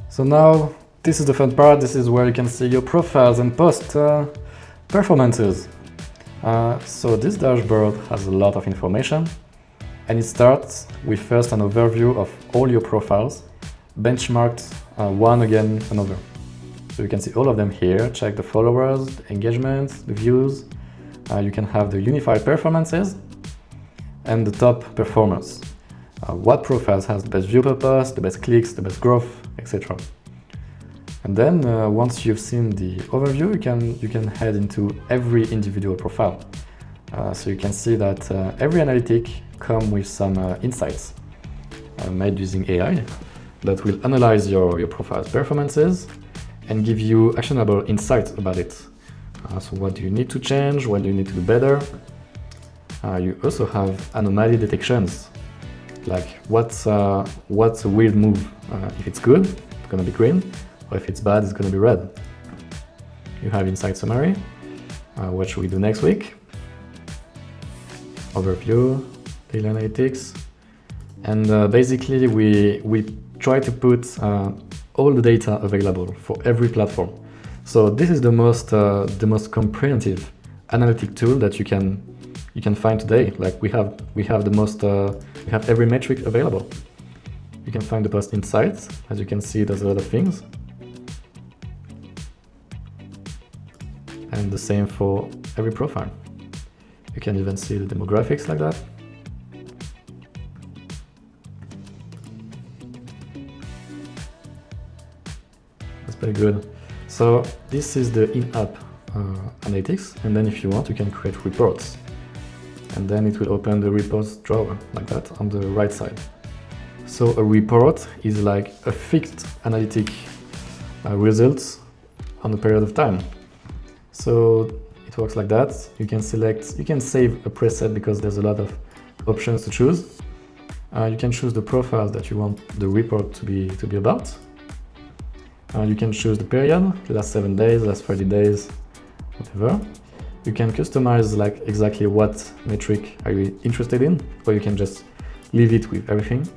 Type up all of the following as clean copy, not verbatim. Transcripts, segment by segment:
So now this is the fun part. This is where you can see your profiles and post performances. So this dashboard has a lot of information, and it starts with first an overview of all your profiles, benchmarked one against another. So you can see all of them here. Check the followers, the engagement, the views. You can have the unified performances and the top performers. What profiles has the best view per post, the best clicks, the best growth, etc. And then once you've seen the overview, you can head into every individual profile. So you can see that every analytic comes with some insights made using AI that will analyze your profile's performances and give you actionable insights about it. So what do you need to change? What do you need to do better? You also have anomaly detections, like what's a weird move. If it's good, it's going to be green, or if it's bad, it's going to be red. You have insight summary, what should we do next week, overview, daily analytics, and basically we try to put all the data available for every platform. So this is the most comprehensive analytic tool that you can find today. Like we have every metric available. You can find the post insights. As you can see, there's a lot of things. And the same for every profile. You can even see the demographics like that. That's pretty good. So this is the in-app analytics, and then if you want, you can create reports. And then it will open the reports drawer like that on the right side. So a report is like a fixed analytic results on a period of time. So it works like that. You can save a preset because there's a lot of options to choose. You can choose the profiles that you want the report to be about. You can choose the period, the last 7 days, last 30 days, whatever. You can customize like exactly what metric are you interested in, or you can just leave it with everything.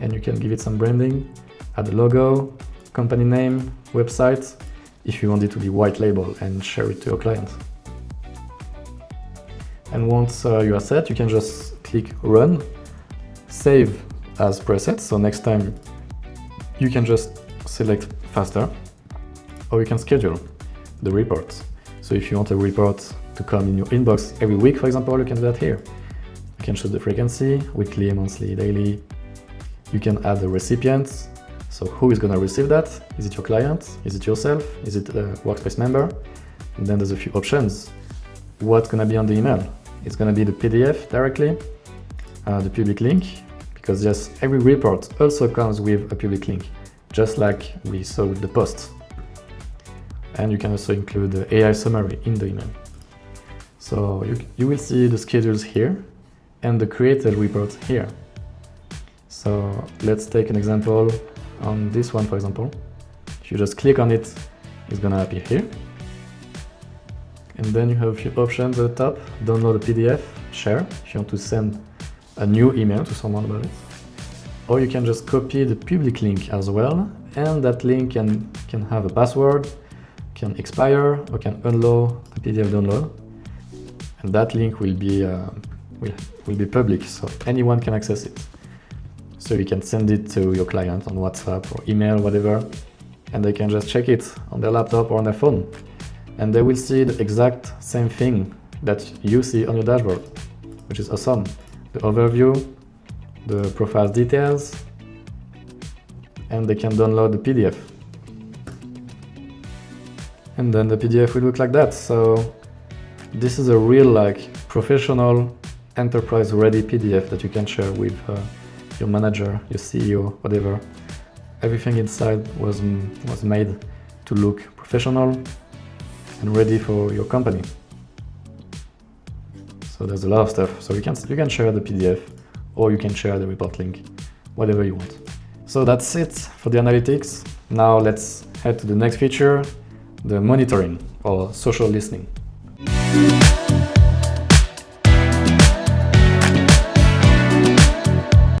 And you can give it some branding, add a logo, company name, website, if you want it to be white label and share it to your clients. And once you are set, you can just click run, save as preset. So next time you can just select faster, or you can schedule the reports. So if you want a report to come in your inbox every week, for example, you can do that here. You can choose the frequency, weekly, monthly, daily. You can add the recipients. So who is going to receive that? Is it your client? Is it yourself? Is it a workspace member? And then there's a few options. What's going to be on the email? It's going to be the PDF directly, the public link, because yes, every report also comes with a public link, just like we saw with the posts. And you can also include the AI summary in the email. So you will see the schedules here and the created reports here. So let's take an example on this one, for example. If you just click on it, it's gonna appear here. And then you have a few options at the top. Download a PDF, share, if you want to send a new email to someone about it. Or you can just copy the public link as well, and that link can have a password, can expire, or can unload the PDF download. And that link will be public, so anyone can access it. So you can send it to your client on WhatsApp or email, whatever, and they can just check it on their laptop or on their phone. And they will see the exact same thing that you see on your dashboard, which is awesome. The overview, the profile details, and they can download the PDF. And then the PDF will look like that. So this is a real professional enterprise ready PDF that you can share with your manager, your CEO, whatever. Everything inside was made to look professional and ready for your company. So there's a lot of stuff. So you can share the PDF, or you can share the report link, whatever you want. So that's it for the analytics. Now let's head to the next feature, the monitoring or social listening.